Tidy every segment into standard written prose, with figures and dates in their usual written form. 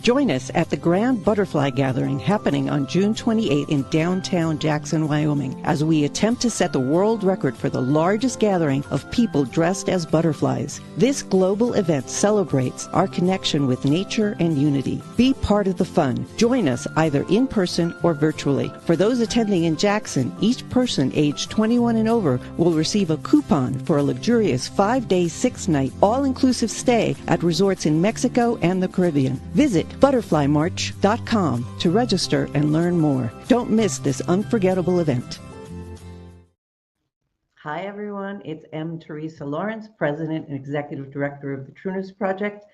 Join us at the Grand Butterfly Gathering happening on June 28 in downtown Jackson, Wyoming, as we attempt to set the world record for the largest gathering of people dressed as butterflies. This global event celebrates our connection with nature and unity. Be part of the fun. Join us either in person or virtually. For those attending in Jackson, each person aged 21 and over will receive a coupon for a luxurious 5-day, 6-night, all-inclusive stay at resorts in Mexico and the Caribbean. Visit butterflymarch.com to register and learn more. Don't miss this unforgettable event. Hi, everyone. It's Teresa Lawrence, President and Executive Director of the Trueness Project.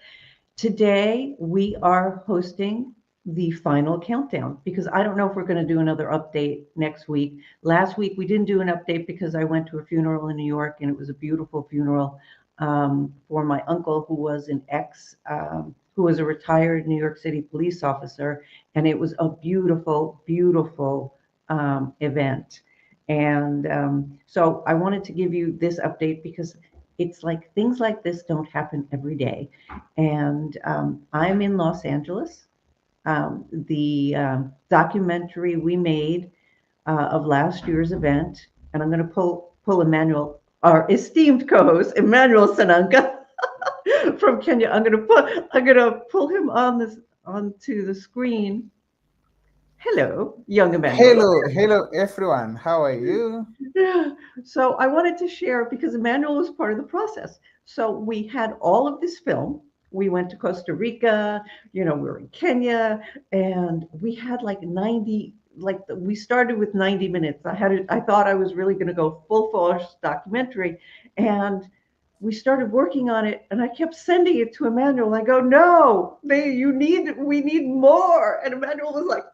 Today, we are hosting the final countdown because I don't know if we're going to do another update next week. Last week, we didn't do an update because I went to a funeral in New York, and it was a beautiful funeral for my uncle, who was who was a retired New York City police officer, and it was a beautiful, beautiful event. And so I wanted to give you this update because it's like things like this don't happen every day. And I'm in Los Angeles. The documentary we made of last year's event, and I'm going to pull Emmanuel, our esteemed co-host, Emmanuel Sananka from Kenya. I'm gonna pull him onto the screen. Hello, young Emmanuel. Hello, everyone. How are you? Yeah. So I wanted to share because Emmanuel was part of the process. So we had all of this film. We went to Costa Rica, we were in Kenya, and we had like 90, we started with 90 minutes. I thought I was really going to go full-fledged documentary, and we started working on it, and I kept sending it to Emmanuel. I go, no, we need more. And Emmanuel was like,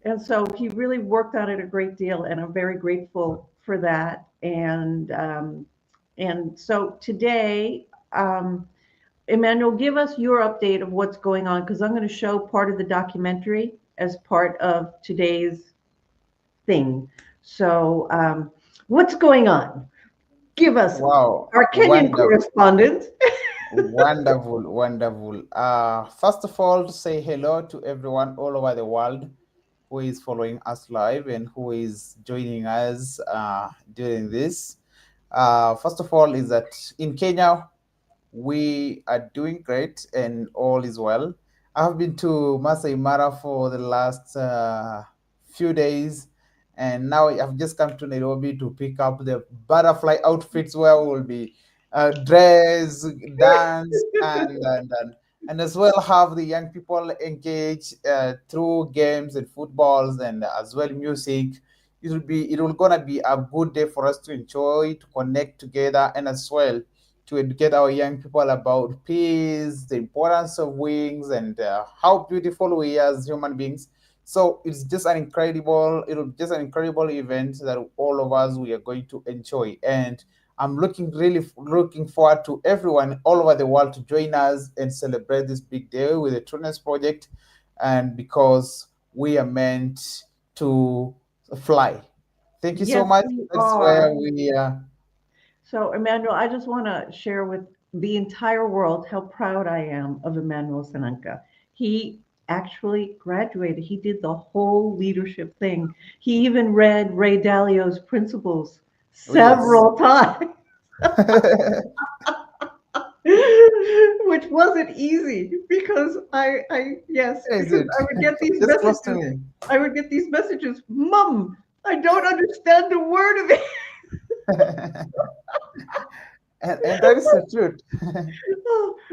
and so he really worked on it a great deal, and I'm very grateful for that. And so today, Emmanuel, give us your update of what's going on, because I'm going to show part of the documentary as part of today's thing. So what's going on? Give us Wow, our Kenyan correspondent. wonderful. First of all, to say hello to everyone all over the world who is following us live and who is joining us during this. First of all, is that in Kenya, we are doing great and all is well. I have been to Masai Mara for the last few days, and now I've just come to Nairobi to pick up the butterfly outfits where we will be dress, dance, and as well have the young people engage through games and footballs and as well music. It will gonna be a good day for us to enjoy, to connect together, and as well to educate our young people about peace, the importance of wings, and how beautiful we are as human beings. So it's just it'll just an incredible event that all of us we are going to enjoy. And I'm really looking forward to everyone all over the world to join us and celebrate this big day with the Trueness Project. And because we are meant to fly. Thank you so Yes, much. we That's are. where we So, Emmanuel, I just want to share with the entire world how proud I am of Emmanuel Sananka. He actually graduated. He did the whole leadership thing. He even read Ray Dalio's Principles oh yes. several times, which wasn't easy because Is because it? I would get these Just close to messages. me. I would get these messages, Mom, I don't understand a word of it. And that is the truth.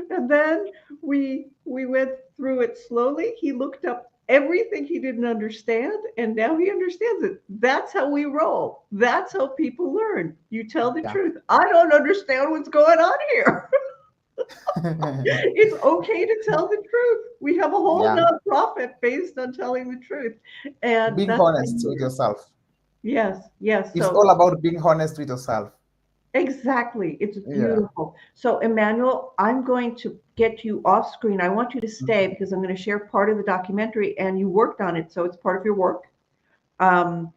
And then we went through it slowly. He looked up everything he didn't understand, and now he understands it. That's how we roll. That's how people learn. You tell the Yeah. truth. I don't understand what's going on here. It's okay to tell the truth. We have a whole Yeah. nonprofit based on telling the truth, and Being that's honest with yourself. yes. It's So all about being honest with yourself. exactly. It's Yeah. beautiful. So, Emmanuel, I'm going to get you off screen. I want you to stay because I'm going to share part of the documentary and you worked on it, so it's part of your work. Um,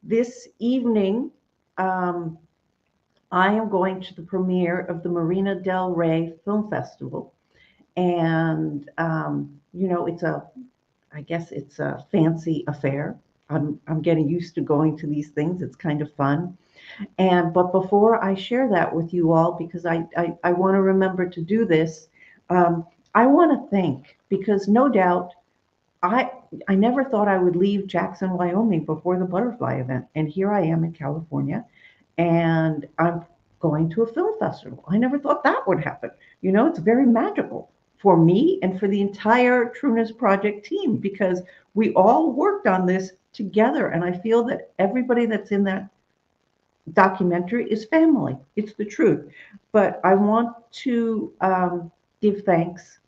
this evening, um, I am going to the premiere of the Marina Del Rey Film Festival. And I guess it's a fancy affair. I'm getting used to going to these things. It's kind of fun. But before I share that with you all, because I want to remember to do this, um, I want to thank, because no doubt I I never thought I would leave Jackson, Wyoming before the butterfly event. And here I am in California, and I'm going to a film festival. I never thought that would happen. It's very magical for me and for the entire Trueness Project team, because we all worked on this together. And I feel that everybody that's in that documentary is family. It's the truth. But I want to give thanks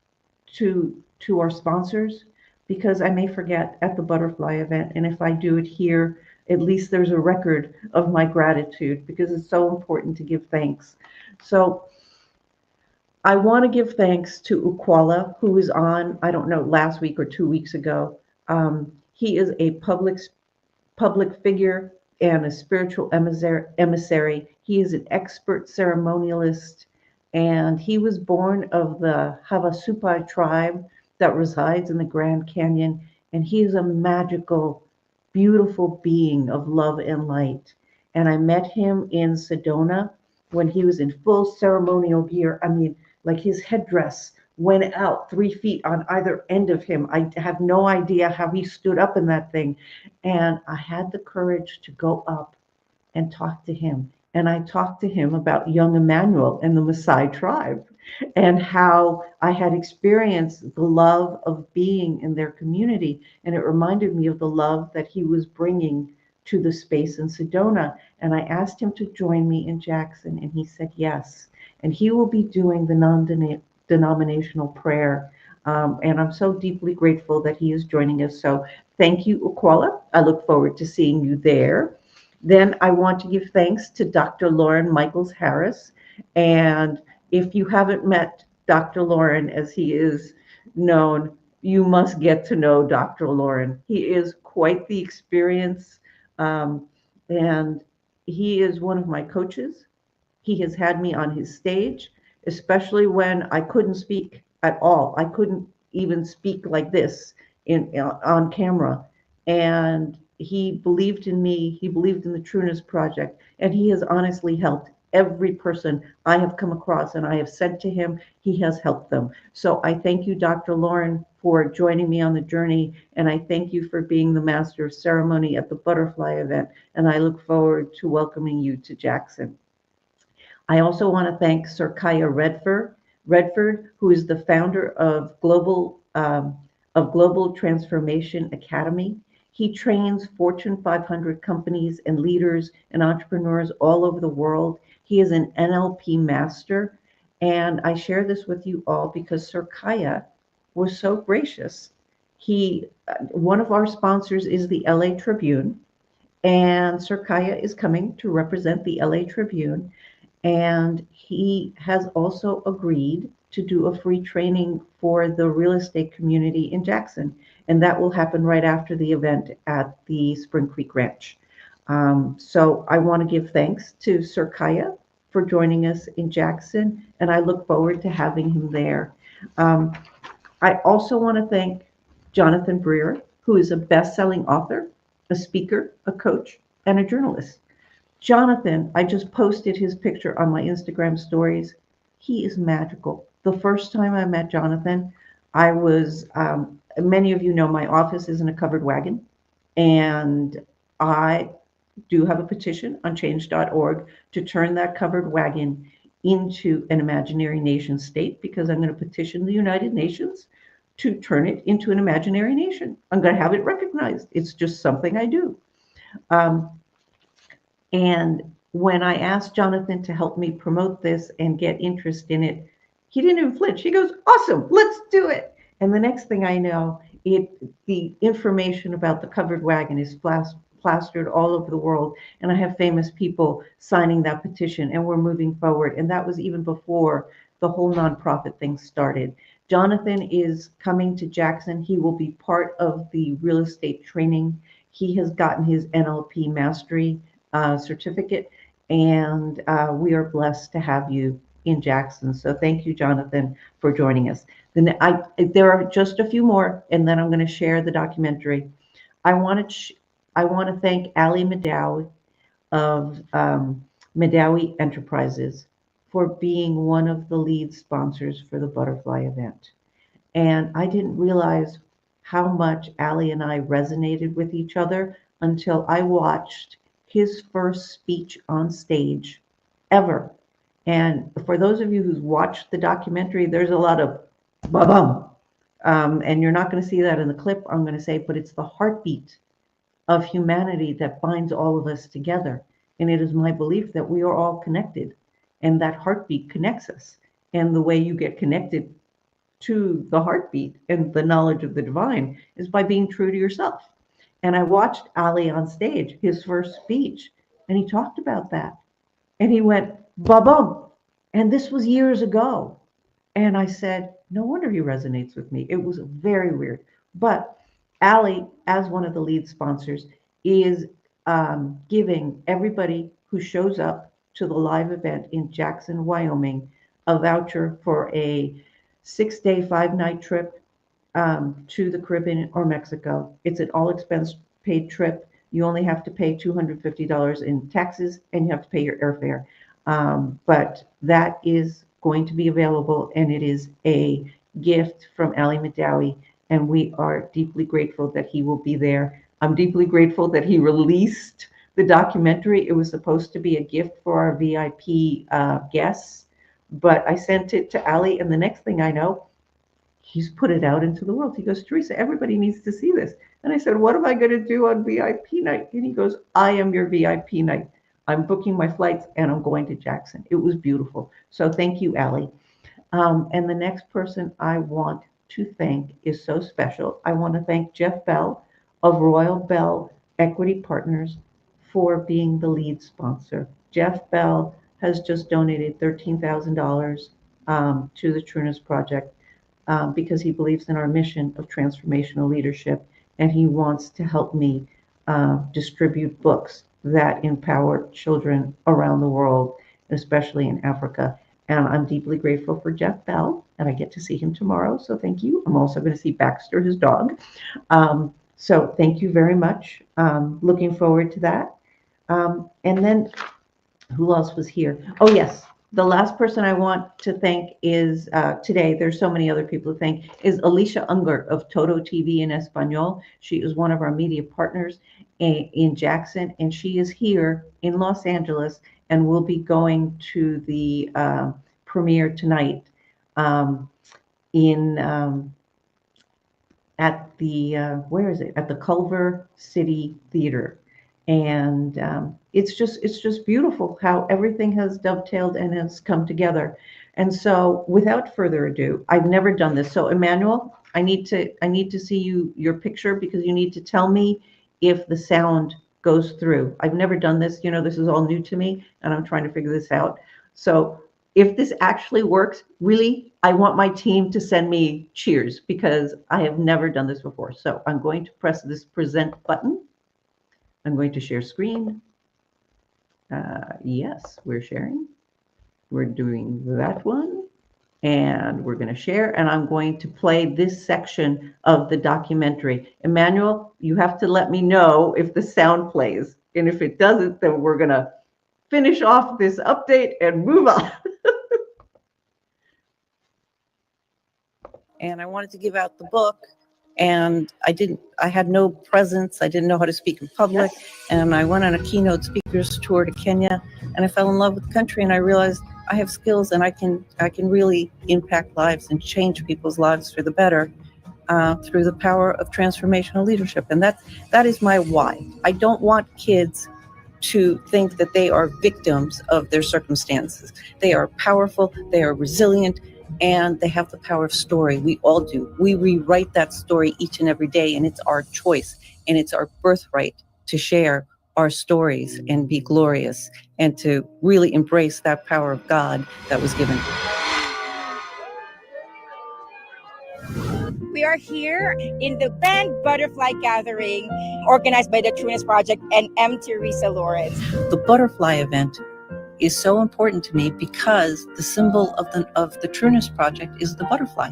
to our sponsors, because I may forget at the butterfly event, and if I do it here, at least there's a record of my gratitude, because it's so important to give thanks. So I want to give thanks to Ukwala, who was on, I don't know, last week or 2 weeks ago. He is a public figure and a spiritual emissary. He is an expert ceremonialist, and he was born of the Havasupai tribe that resides in the Grand Canyon. And he is a magical, beautiful being of love and light. And I met him in Sedona when he was in full ceremonial gear. I mean, like his headdress went out 3 feet on either end of him. I have no idea how he stood up in that thing. And I had the courage to go up and talk to him. And I talked to him about young Emmanuel and the Maasai tribe, and how I had experienced the love of being in their community. And it reminded me of the love that he was bringing to the space in Sedona. And I asked him to join me in Jackson, and he said yes. And he will be doing the non-denominational prayer. And I'm so deeply grateful that he is joining us. So thank you, Ukwala. I look forward to seeing you there. Then I want to give thanks to Dr. Lauren Michaels Harris. And if you haven't met Dr. Lauren, as he is known, you must get to know Dr. Lauren. He is quite the experience. And he is one of my coaches. He has had me on his stage, especially when I couldn't speak at all. I couldn't even speak like this on camera. And he believed in me. He believed in the Trueness Project, and he has honestly helped every person I have come across, and I have said to him, he has helped them. So I thank you, Dr. Lauren, for joining me on the journey, and I thank you for being the master of ceremony at the butterfly event, and I look forward to welcoming you to Jackson. I also want to thank Sir Kaya Redford, who is the founder of Global Transformation Academy. He trains Fortune 500 companies and leaders and entrepreneurs all over the world. He is an NLP master. And I share this with you all because Sir Kaya was so gracious. One of our sponsors is the LA Tribune, and Sir Kaya is coming to represent the LA Tribune. And he has also agreed to do a free training for the real estate community in Jackson. And that will happen right after the event at the Spring Creek Ranch. So I want to give thanks to Sir Kaya for joining us in Jackson, and I look forward to having him there. I also want to thank Jonathan Breer, who is a best-selling author, a speaker, a coach, and a journalist. Jonathan, I just posted his picture on my Instagram stories. He is magical. The first time I met Jonathan, I was, many of you know my office is in a covered wagon, and I do have a petition on change.org to turn that covered wagon into an imaginary nation state, because I'm going to petition the United Nations to turn it into an imaginary nation. I'm going to have it recognized. It's just something I do. And when I asked Jonathan to help me promote this and get interest in it, he didn't even flinch. He goes, awesome, let's do it. And the next thing I know, the information about the covered wagon is plastered all over the world. And I have famous people signing that petition, and we're moving forward. And that was even before the whole nonprofit thing started. Jonathan is coming to Jackson. He will be part of the real estate training. He has gotten his NLP mastery certificate, and we are blessed to have you in Jackson. So thank you, Jonathan, for joining us. Then there are just a few more, and then I'm going to share the documentary. I want to thank Ali Madawi of Madawi Enterprises for being one of the lead sponsors for the butterfly event. And I didn't realize how much Ali and I resonated with each other until I watched his first speech on stage ever. And for those of you who've watched the documentary, there's a lot of ba-bum. And you're not going to see that in the clip, I'm going to say, but it's the heartbeat of humanity that binds all of us together. And it is my belief that we are all connected, and that heartbeat connects us. And the way you get connected to the heartbeat and the knowledge of the divine is by being true to yourself. And I watched Ali on stage, his first speech, and he talked about that. And he went, ba-bum. And this was years ago. And I said, no wonder he resonates with me. It was very weird. But Ali, as one of the lead sponsors, is giving everybody who shows up to the live event in Jackson, Wyoming, a voucher for a 6-day, 5-night trip to the Caribbean or Mexico. It's an all expense paid trip. You only have to pay $250 in taxes, and you have to pay your airfare. But that is going to be available, and it is a gift from Ali Madawi, and we are deeply grateful that he will be there. I'm deeply grateful that he released the documentary. It was supposed to be a gift for our VIP guests, but I sent it to Ali, and the next thing I know, he's put it out into the world. He goes, Teresa, everybody needs to see this. And I said, what am I going to do on VIP night? And he goes, I am your VIP night. I'm booking my flights and I'm going to Jackson. It was beautiful. So thank you, Ali. And the next person I want to thank is so special. I want to thank Jeff Bell of Royal Bell Equity Partners for being the lead sponsor. Jeff Bell has just donated $13,000 to the Trueness Project because he believes in our mission of transformational leadership, and he wants to help me distribute books that empower children around the world, especially in Africa. And I'm deeply grateful for Jeff Bell, and I get to see him tomorrow, so thank you. I'm also going to see Baxter, his dog. So thank you very much. Looking forward to that. And then who else was here? Oh, yes. The last person I want to thank is today, there's so many other people to thank, is Alicia Unger of Todo TV in Espanol. She is one of our media partners in Jackson, and she is here in Los Angeles and will be going to the premiere tonight at the where is it? At the Culver City Theater. And it's just beautiful how everything has dovetailed and has come together. And so without further ado, I've never done this. So Emmanuel, I need to see your picture, because you need to tell me if the sound goes through. I've never done this. This is all new to me, and I'm trying to figure this out. So if this actually works, really, I want my team to send me cheers, because I have never done this before. So I'm going to press this present button. I'm going to share screen. Yes, we're sharing. We're doing that one. And we're going to share. And I'm going to play this section of the documentary. Emmanuel, you have to let me know if the sound plays. And if it doesn't, then we're going to finish off this update and move on. And I wanted to give out the book. And I had no presence. I didn't know how to speak in public. And I went on a keynote speakers tour to Kenya, and I fell in love with the country, and I realized I have skills and I can really impact lives and change people's lives for the better through the power of transformational leadership. And that is my why. I don't want kids to think that they are victims of their circumstances. They are powerful, they are resilient, and they have the power of story. We all do. We rewrite that story each and every day, and it's our choice, and it's our birthright to share our stories and be glorious and to really embrace that power of God that was given. We are here in the Grand Butterfly Gathering organized by the Trueness Project and Teresa Lawrence. The butterfly event is so important to me because the symbol of the Trueness Project is the butterfly.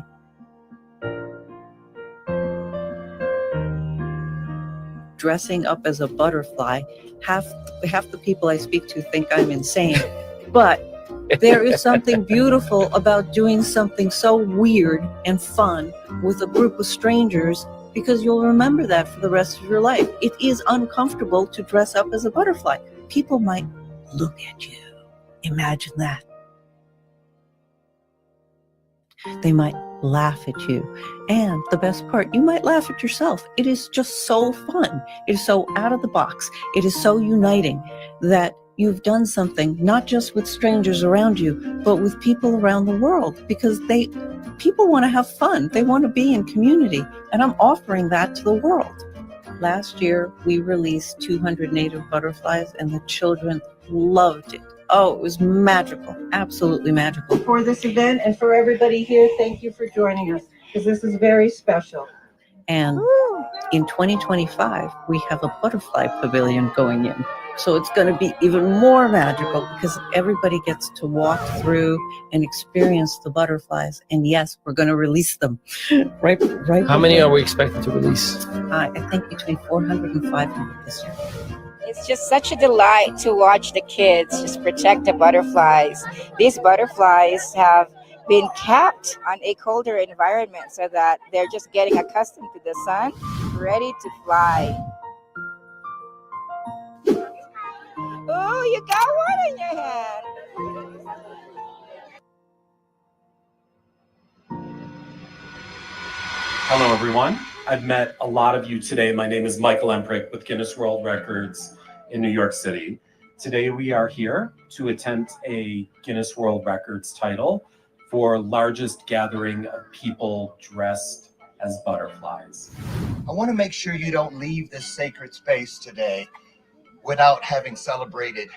Dressing up as a butterfly, half the people I speak to think I'm insane, but there is something beautiful about doing something so weird and fun with a group of strangers, because you'll remember that for the rest of your life. It is uncomfortable to dress up as a butterfly. People might look at you. Imagine that. They might laugh at you. And the best part, you might laugh at yourself. It is just so fun. It is so out of the box. It is so uniting that you've done something, not just with strangers around you, but with people around the world, because people want to have fun. They want to be in community. And I'm offering that to the world. Last year, we released 200 native butterflies, and the children loved it. Oh, it was magical, absolutely magical. For this event and for everybody here, thank you for joining us, because this is very special. And in 2025, we have a butterfly pavilion going in. So it's going to be even more magical because everybody gets to walk through and experience the butterflies. And yes, we're going to release them. Right. How many are we expected to release? I think between 400 and 500 this year. It's just such a delight to watch the kids just protect the butterflies. These butterflies have been kept on a colder environment so that they're just getting accustomed to the sun, ready to fly. Oh, you got one in your hand. Hello, everyone. I've met a lot of you today. My name is Michael Emprick with Guinness World Records in New York City. Today we are here to attempt a Guinness World Records title for largest gathering of people dressed as butterflies. I want to make sure you don't leave this sacred space today without having celebrated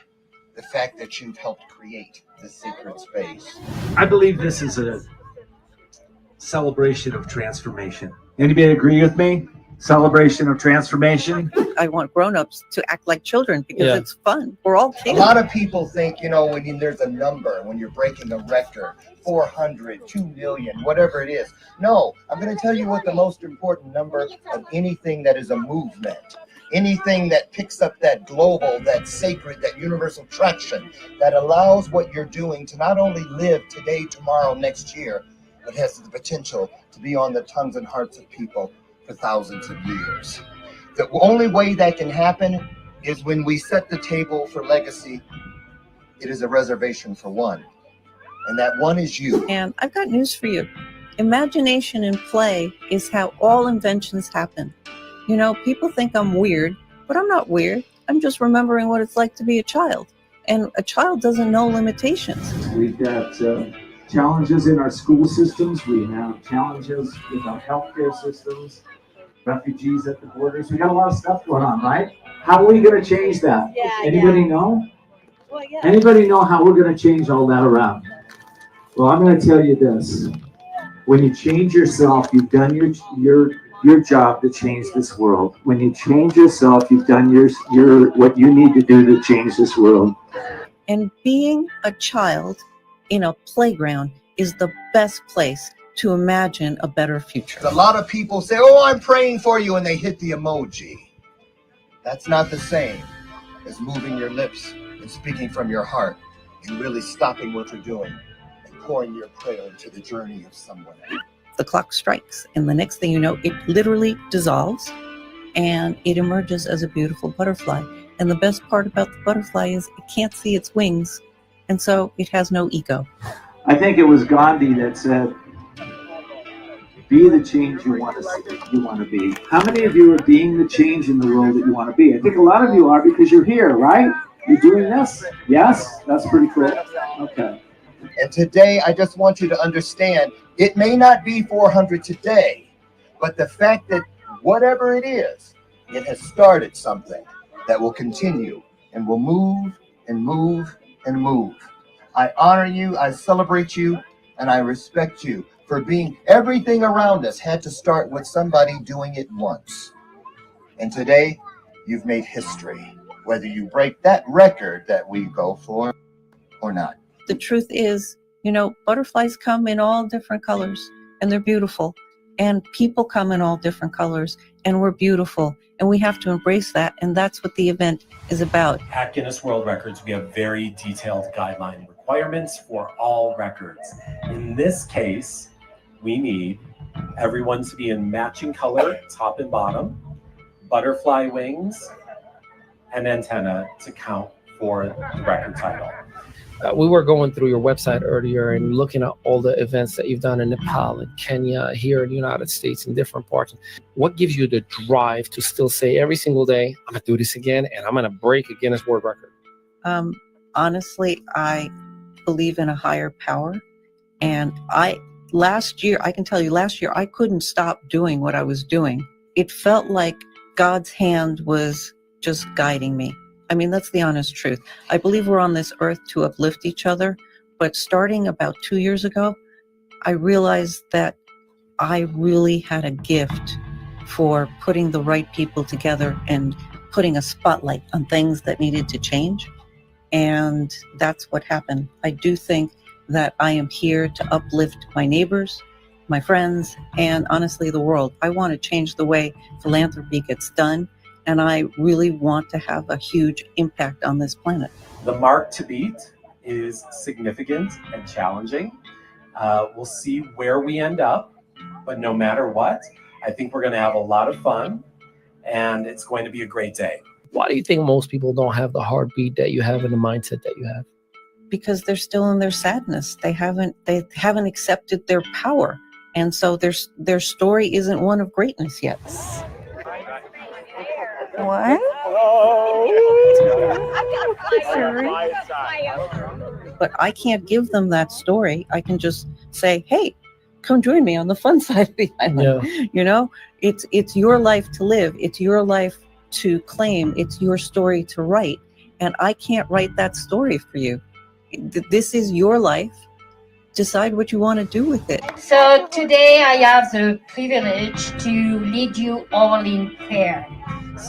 the fact that you've helped create this sacred space. I believe this is a celebration of transformation. Anybody agree with me? Celebration of transformation. I want grown-ups to act like children because it's fun. We're all kids. A lot of people think, when there's a number, when you're breaking a record, 400, 2 million, whatever it is. No, I'm going to tell you what the most important number of anything that is a movement, anything that picks up that global, that sacred, that universal traction, that allows what you're doing to not only live today, tomorrow, next year, but has the potential to be on the tongues and hearts of people for thousands of years. The only way that can happen is when we set the table for legacy. It is a reservation for one, and that one is you. And I've got news for you. Imagination and play is how all inventions happen. People think I'm weird, but I'm not weird. I'm just remembering what it's like to be a child. And a child doesn't know limitations. We've got challenges in our school systems. We have challenges with our healthcare systems, refugees at the borders. We got a lot of stuff going on, right? How are we going to change that? Anybody know? Well, yeah. Anybody know how we're going to change all that around? Well, I'm going to tell you this. When you change yourself, you've done your job to change this world. When you change yourself, you've done your what you need to do to change this world. And being a child in a playground is the best place to imagine a better future. A lot of people say, "Oh, I'm praying for you," and they hit the emoji. That's not the same as moving your lips and speaking from your heart and really stopping what you're doing and pouring your prayer into the journey of someone. The clock strikes, and the next thing you know, it literally dissolves and it emerges as a beautiful butterfly. And the best part about the butterfly is it can't see its wings, and so it has no ego. I think it was Gandhi that said, be the change you want to be. How many of you are being the change in the world that you want to be? I think a lot of you are, because you're here, right? You're doing this? Yes? That's pretty cool. Okay. And today, I just want you to understand, it may not be 400 today, but the fact that whatever it is, it has started something that will continue and will move and move and move. I honor you, I celebrate you, and I respect you for being everything around us had to start with somebody doing it once. And today, you've made history. Whether you break that record that we go for, or not? The truth is, butterflies come in all different colors and they're beautiful. And people come in all different colors and we're beautiful. And we have to embrace that. And that's what the event is about. At Guinness World Records, we have very detailed guideline requirements for all records. In this case, we need everyone to be in matching color, top and bottom, butterfly wings, and antenna to count for the record title. We were going through your website earlier and looking at all the events that you've done in Nepal and Kenya, here in the United States, in different parts. What gives you the drive to still say every single day, I'm going to do this again and I'm going to break a Guinness World Record? Honestly, I believe in a higher power. And last year, I couldn't stop doing what I was doing. It felt like God's hand was just guiding me. I mean, that's the honest truth. I believe we're on this earth to uplift each other. But starting about 2 years ago, I realized that I really had a gift for putting the right people together and putting a spotlight on things that needed to change. And that's what happened. I do think that I am here to uplift my neighbors, my friends, and honestly, the world. I want to change the way philanthropy gets done. And I really want to have a huge impact on this planet. The mark to beat is significant and challenging. We'll see where we end up, but no matter what, I think we're going to have a lot of fun and it's going to be a great day. Why do you think most people don't have the heartbeat that you have and the mindset that you have? Because they're still in their sadness. They haven't accepted their power. And so their story isn't one of greatness yet. What? But I can't give them that story. I can just say, hey, come join me on the fun side of the island. Yeah. It's your life to live. It's your life to claim. It's your story to write. And I can't write that story for you. This is your life. Decide what you want to do with it. So today I have the privilege to lead you all in prayer.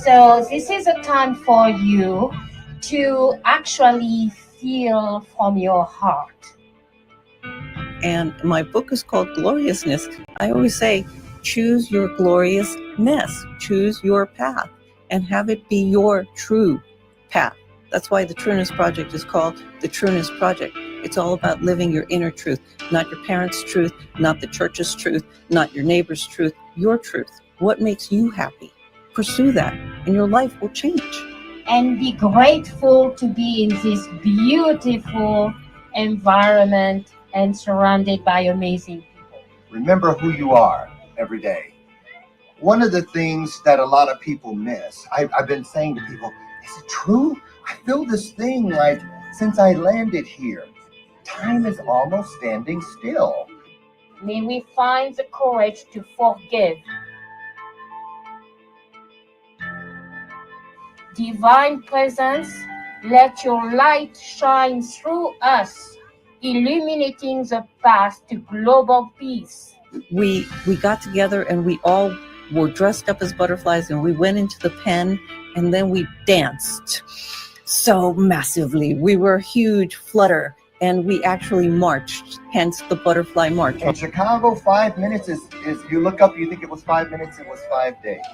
So this is a time for you to actually feel from your heart. And my book is called Gloriousness. I always say, choose your gloriousness, choose your path, and have it be your true path. That's why the Trueness Project is called the Trueness Project. It's all about living your inner truth, not your parents' truth, not the church's truth, not your neighbor's truth, your truth. What makes you happy? Pursue that, and your life will change. And be grateful to be in this beautiful environment and surrounded by amazing people. Remember who you are every day. One of the things that a lot of people miss, I've been saying to people, is it true? I feel this thing like since I landed here, time is almost standing still. May we find the courage to forgive. Divine presence, let your light shine through us, illuminating the path to global peace. We got together and we all were dressed up as butterflies and we went into the pen and then we danced so massively. We were a huge flutter and we actually marched, hence the butterfly march. In Chicago, 5 minutes is you look up, you think it was 5 minutes, it was 5 days.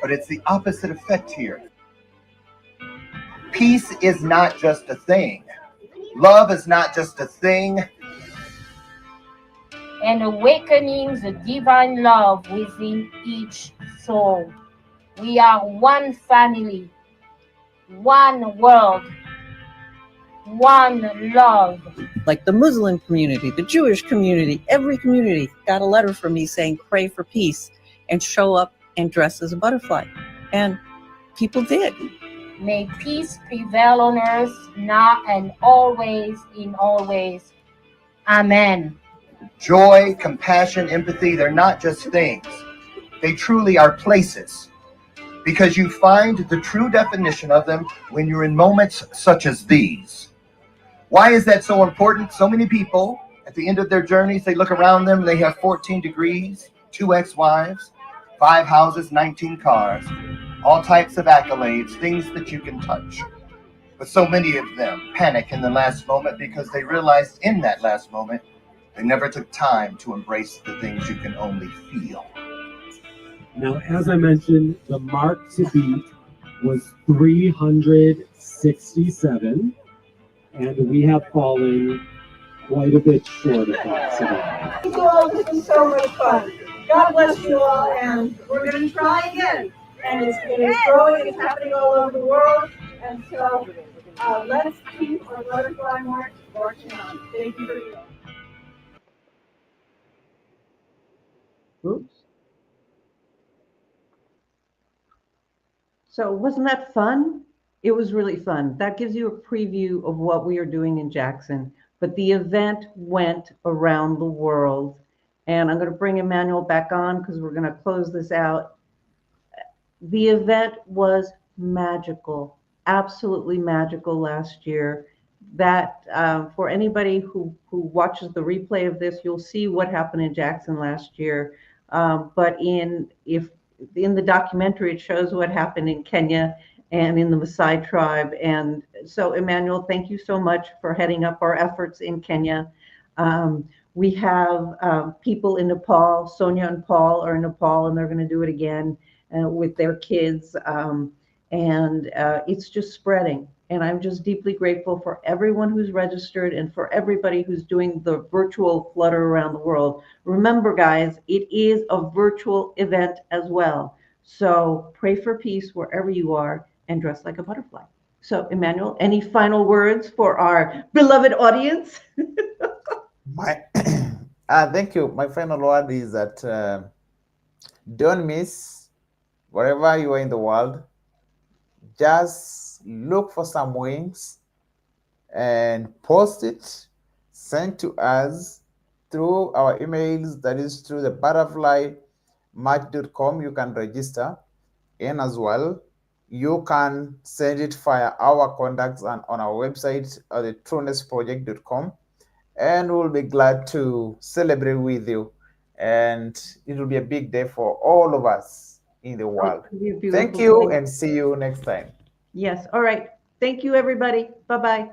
But it's the opposite effect here. Peace is not just a thing. Love is not just a thing. And awakening the divine love within each soul. We are one family, one world, one love. Like the Muslim community, the Jewish community, every community got a letter from me saying, pray for peace and show up and dress as a butterfly. And people did. May peace prevail on earth now and always in all ways. Amen. Joy, compassion, empathy, they're not just things. They truly are places. Because you find the true definition of them when you're in moments such as these. Why is that so important? So many people, at the end of their journeys, they look around them, they have 14 degrees, 2 ex-wives, 5 houses, 19 cars, all types of accolades, things that you can touch. But so many of them panic in the last moment because they realized in that last moment they never took time to embrace the things you can only feel. Now, as I mentioned, the mark to beat was 367, and we have fallen quite a bit short of that today. Thank you all. This was so much fun. God bless you all, and we're going to try again. And it's growing, it's happening all over the world. And so let's keep our butterfly march marching on. Thank you for Oops. So wasn't that fun? It was really fun. That gives you a preview of what we are doing in Jackson. But the event went around the world. And I'm going to bring Emmanuel back on because we're going to close this out. The event was magical, absolutely magical last year. That for anybody who watches the replay of this, you'll see what happened in Jackson last year. But in the documentary, it shows what happened in Kenya and in the Maasai tribe. And so, Emmanuel, thank you so much for heading up our efforts in Kenya. We have people in Nepal. Sonia and Paul are in Nepal, and they're going to do it again with their kids. And it's just spreading. And I'm just deeply grateful for everyone who's registered and for everybody who's doing the virtual Flutter around the world. Remember, guys, it is a virtual event as well. So pray for peace wherever you are and dress like a butterfly. So, Emmanuel, any final words for our beloved audience? Thank you. My final word is that don't miss, wherever you are in the world, just look for some wings and post it, send to us through our emails, that is through the butterflymatch.com. You can register, and as well, you can send it via our contacts on our website, the truenessproject.com, and we'll be glad to celebrate with you. And it will be a big day for all of us in the world. Thank you, and see you next time. Yes. All right. Thank you, everybody. Bye-bye.